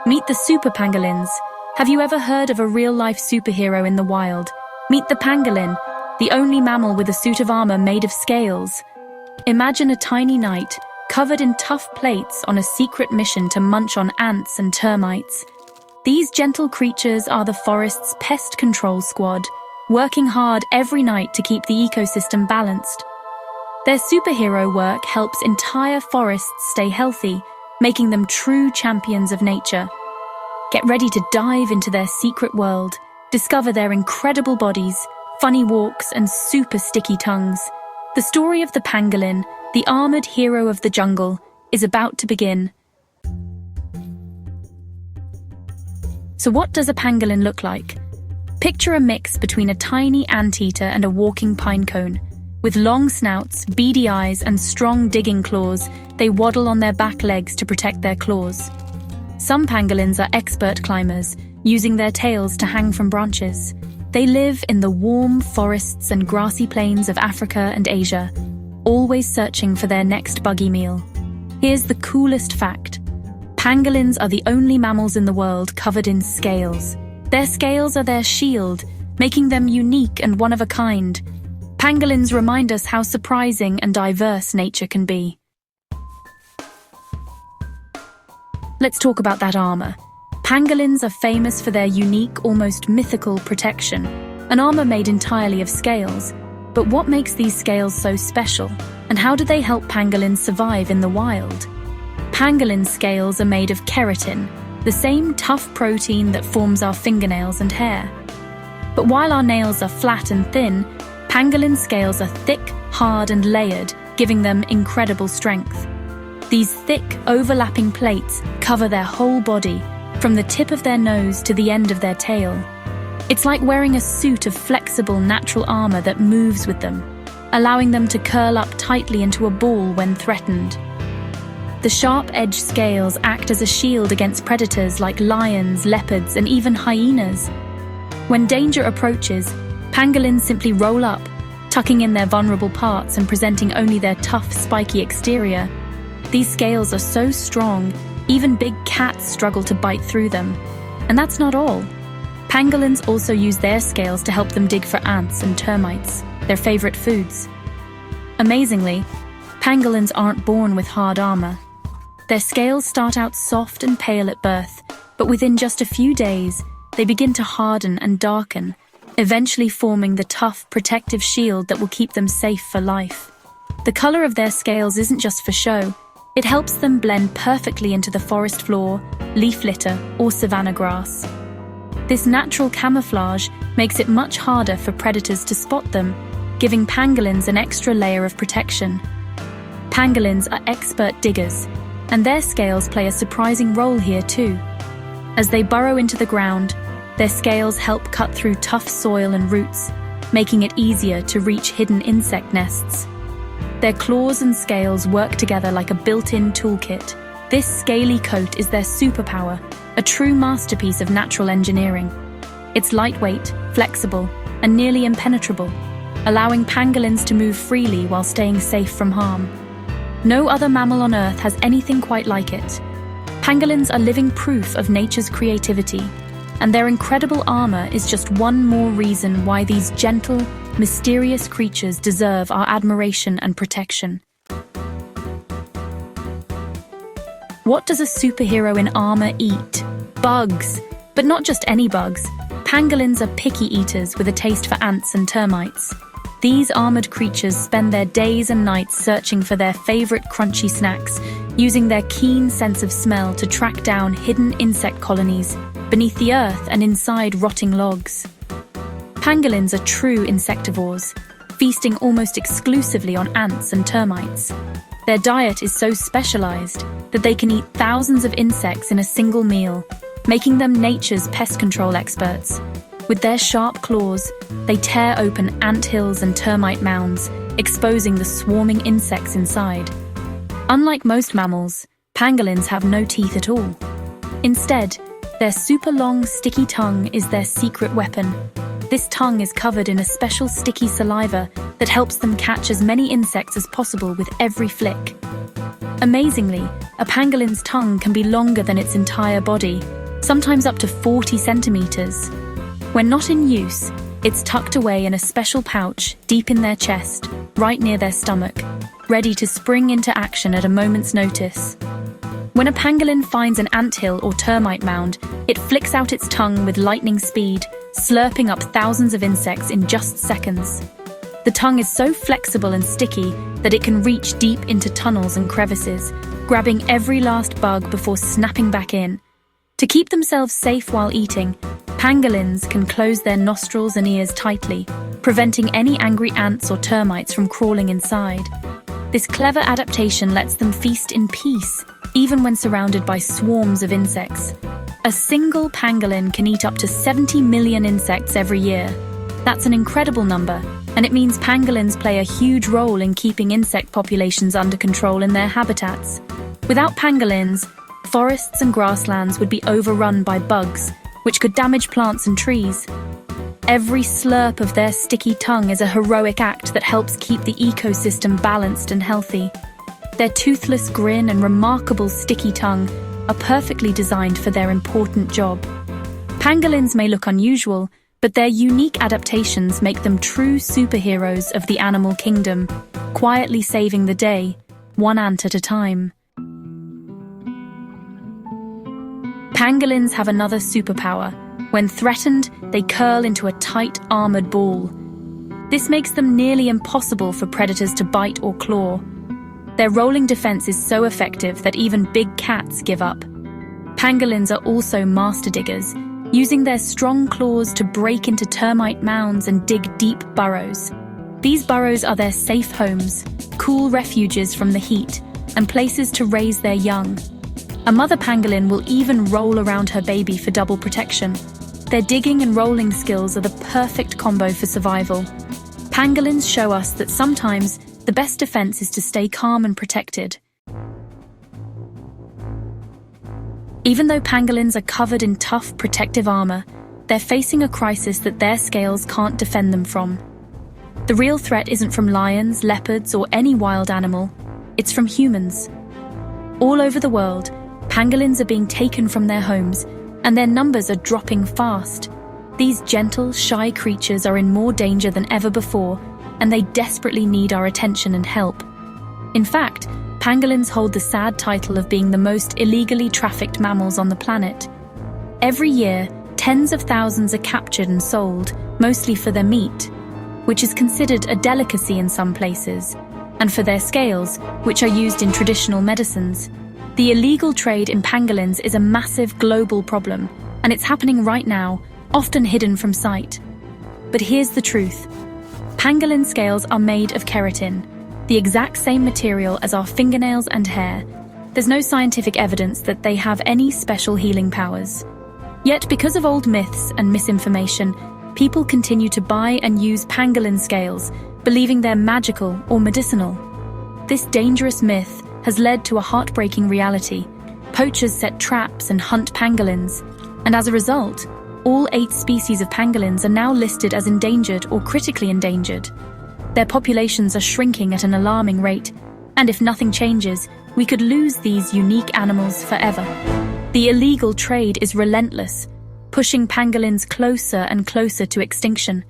Meet the super pangolins. Have you ever heard of a real-life superhero in the wild? Meet the pangolin, the only mammal with a suit of armor made of scales. Imagine a tiny knight, covered in tough plates on a secret mission to munch on ants and termites. These gentle creatures are the forest's pest control squad, working hard every night to keep the ecosystem balanced. Their superhero work helps entire forests stay healthy, making them true champions of nature. Get ready to dive into their secret world, discover their incredible bodies, funny walks, and super sticky tongues. The story of the pangolin, the armored hero of the jungle, is about to begin. So what does a pangolin look like? Picture a mix between a tiny anteater and a walking pine cone. With long snouts, beady eyes, and strong digging claws, they waddle on their back legs to protect their claws. Some pangolins are expert climbers, using their tails to hang from branches. They live in the warm forests and grassy plains of Africa and Asia, always searching for their next buggy meal. Here's the coolest fact. Pangolins are the only mammals in the world covered in scales. Their scales are their shield, making them unique and one of a kind. Pangolins remind us how surprising and diverse nature can be. Let's talk about that armor. Pangolins are famous for their unique, almost mythical protection, an armor made entirely of scales. But what makes these scales so special, and how do they help pangolins survive in the wild? Pangolin scales are made of keratin, the same tough protein that forms our fingernails and hair. But while our nails are flat and thin, pangolin scales are thick, hard, and layered, giving them incredible strength. These thick, overlapping plates cover their whole body, from the tip of their nose to the end of their tail. It's like wearing a suit of flexible, natural armor that moves with them, allowing them to curl up tightly into a ball when threatened. The sharp-edged scales act as a shield against predators like lions, leopards, and even hyenas. When danger approaches, pangolins simply roll up, tucking in their vulnerable parts and presenting only their tough, spiky exterior. These scales are so strong, even big cats struggle to bite through them. And that's not all. Pangolins also use their scales to help them dig for ants and termites, their favorite foods. Amazingly, pangolins aren't born with hard armor. Their scales start out soft and pale at birth, but within just a few days, they begin to harden and darken, eventually forming the tough, protective shield that will keep them safe for life. The color of their scales isn't just for show. It helps them blend perfectly into the forest floor, leaf litter, or savanna grass. This natural camouflage makes it much harder for predators to spot them, giving pangolins an extra layer of protection. Pangolins are expert diggers, and their scales play a surprising role here too. As they burrow into the ground, their scales help cut through tough soil and roots, making it easier to reach hidden insect nests. Their claws and scales work together like a built-in toolkit. This scaly coat is their superpower, a true masterpiece of natural engineering. It's lightweight, flexible, and nearly impenetrable, allowing pangolins to move freely while staying safe from harm. No other mammal on Earth has anything quite like it. Pangolins are living proof of nature's creativity, and their incredible armor is just one more reason why these gentle, mysterious creatures deserve our admiration and protection. What does a superhero in armor eat? Bugs! But not just any bugs. Pangolins are picky eaters with a taste for ants and termites. These armored creatures spend their days and nights searching for their favorite crunchy snacks, using their keen sense of smell to track down hidden insect colonies beneath the earth and inside rotting logs. Pangolins are true insectivores, feasting almost exclusively on ants and termites. Their diet is so specialized that they can eat thousands of insects in a single meal, making them nature's pest control experts. With their sharp claws, they tear open anthills and termite mounds, exposing the swarming insects inside. Unlike most mammals, pangolins have no teeth at all. Instead, their super long, sticky tongue is their secret weapon. This tongue is covered in a special sticky saliva that helps them catch as many insects as possible with every flick. Amazingly, a pangolin's tongue can be longer than its entire body, sometimes up to 40 centimeters. When not in use, it's tucked away in a special pouch deep in their chest, right near their stomach, ready to spring into action at a moment's notice. When a pangolin finds an anthill or termite mound, it flicks out its tongue with lightning speed, slurping up thousands of insects in just seconds. The tongue is so flexible and sticky that it can reach deep into tunnels and crevices, grabbing every last bug before snapping back in. To keep themselves safe while eating, pangolins can close their nostrils and ears tightly, preventing any angry ants or termites from crawling inside. This clever adaptation lets them feast in peace, even when surrounded by swarms of insects. A single pangolin can eat up to 70 million insects every year. That's an incredible number, and it means pangolins play a huge role in keeping insect populations under control in their habitats. Without pangolins, forests and grasslands would be overrun by bugs, which could damage plants and trees. Every slurp of their sticky tongue is a heroic act that helps keep the ecosystem balanced and healthy. Their toothless grin and remarkable sticky tongue are perfectly designed for their important job. Pangolins may look unusual, but their unique adaptations make them true superheroes of the animal kingdom, quietly saving the day, one ant at a time. Pangolins have another superpower. When threatened, they curl into a tight, armored ball. This makes them nearly impossible for predators to bite or claw. Their rolling defense is so effective that even big cats give up. Pangolins are also master diggers, using their strong claws to break into termite mounds and dig deep burrows. These burrows are their safe homes, cool refuges from the heat, and places to raise their young. A mother pangolin will even roll around her baby for double protection. Their digging and rolling skills are the perfect combo for survival. Pangolins show us that sometimes the best defense is to stay calm and protected. Even though pangolins are covered in tough, protective armor, they're facing a crisis that their scales can't defend them from. The real threat isn't from lions, leopards, or any wild animal. It's from humans. All over the world, pangolins are being taken from their homes, and their numbers are dropping fast. These gentle, shy creatures are in more danger than ever before, and they desperately need our attention and help. In fact, pangolins hold the sad title of being the most illegally trafficked mammals on the planet. Every year, tens of thousands are captured and sold, mostly for their meat, which is considered a delicacy in some places, and for their scales, which are used in traditional medicines. The illegal trade in pangolins is a massive global problem, and it's happening right now, often hidden from sight. But here's the truth. Pangolin scales are made of keratin, the exact same material as our fingernails and hair. There's no scientific evidence that they have any special healing powers. Yet, because of old myths and misinformation, people continue to buy and use pangolin scales, believing they're magical or medicinal. This dangerous myth has led to a heartbreaking reality. Poachers set traps and hunt pangolins, and as a result, all 8 species of pangolins are now listed as endangered or critically endangered. Their populations are shrinking at an alarming rate, and if nothing changes, we could lose these unique animals forever. The illegal trade is relentless, pushing pangolins closer and closer to extinction.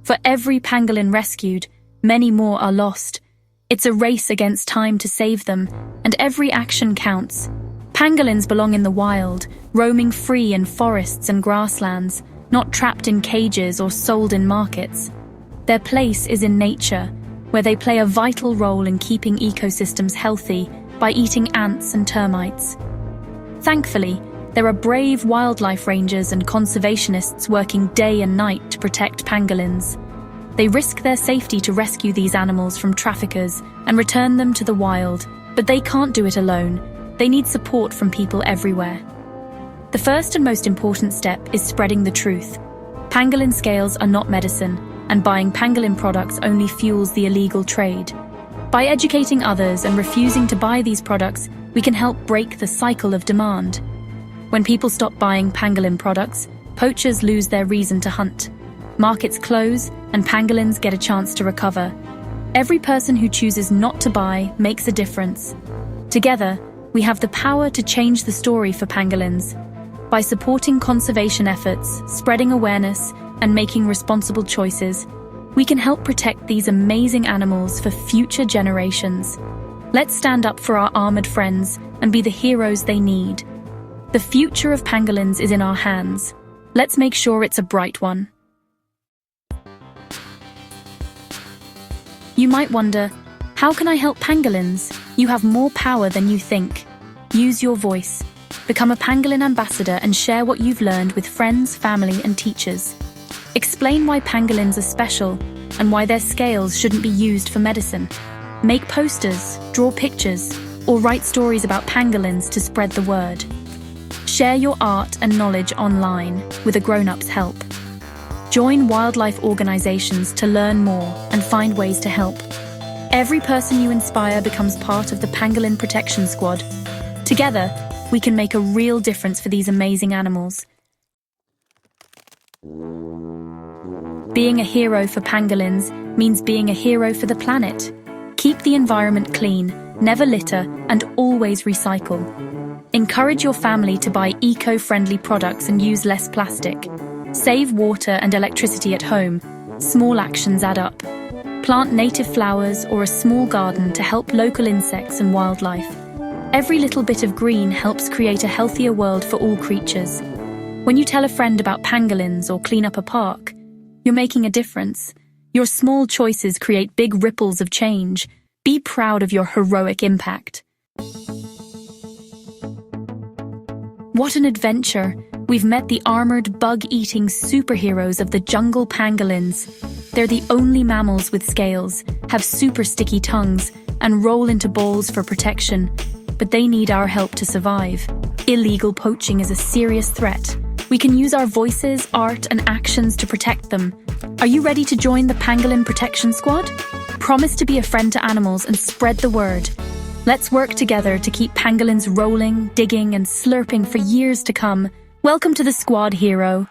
For every pangolin rescued, many more are lost. It's a race against time to save them, and every action counts. Pangolins belong in the wild, roaming free in forests and grasslands, not trapped in cages or sold in markets. Their place is in nature, where they play a vital role in keeping ecosystems healthy by eating ants and termites. Thankfully, there are brave wildlife rangers and conservationists working day and night to protect pangolins. They risk their safety to rescue these animals from traffickers and return them to the wild, but they can't do it alone. They need support from people everywhere. The first and most important step is spreading the truth. Pangolin scales are not medicine, and buying pangolin products only fuels the illegal trade. By educating others and refusing to buy these products, we can help break the cycle of demand. When people stop buying pangolin products, poachers lose their reason to hunt. Markets close, and pangolins get a chance to recover. Every person who chooses not to buy makes a difference. Together, we have the power to change the story for pangolins. By supporting conservation efforts, spreading awareness, and making responsible choices, we can help protect these amazing animals for future generations. Let's stand up for our armored friends and be the heroes they need. The future of pangolins is in our hands. Let's make sure it's a bright one. You might wonder, how can I help pangolins? You have more power than you think. Use your voice. Become a pangolin ambassador and share what you've learned with friends, family, and teachers. Explain why pangolins are special and why their scales shouldn't be used for medicine. Make posters, draw pictures, or write stories about pangolins to spread the word. Share your art and knowledge online with a grown-up's help. Join wildlife organizations to learn more and find ways to help. Every person you inspire becomes part of the Pangolin Protection Squad. Together, we can make a real difference for these amazing animals. Being a hero for pangolins means being a hero for the planet. Keep the environment clean, never litter, and always recycle. Encourage your family to buy eco-friendly products and use less plastic. Save water and electricity at home. Small actions add up. Plant native flowers or a small garden to help local insects and wildlife. Every little bit of green helps create a healthier world for all creatures. When you tell a friend about pangolins or clean up a park, you're making a difference. Your small choices create big ripples of change. Be proud of your heroic impact. What an adventure! We've met the armored, bug-eating superheroes of the jungle pangolins. They're the only mammals with scales, have super sticky tongues, and roll into balls for protection. But they need our help to survive. Illegal poaching is a serious threat. We can use our voices, art, and actions to protect them. Are you ready to join the Pangolin Protection Squad? Promise to be a friend to animals and spread the word. Let's work together to keep pangolins rolling, digging, and slurping for years to come. Welcome to the squad, hero.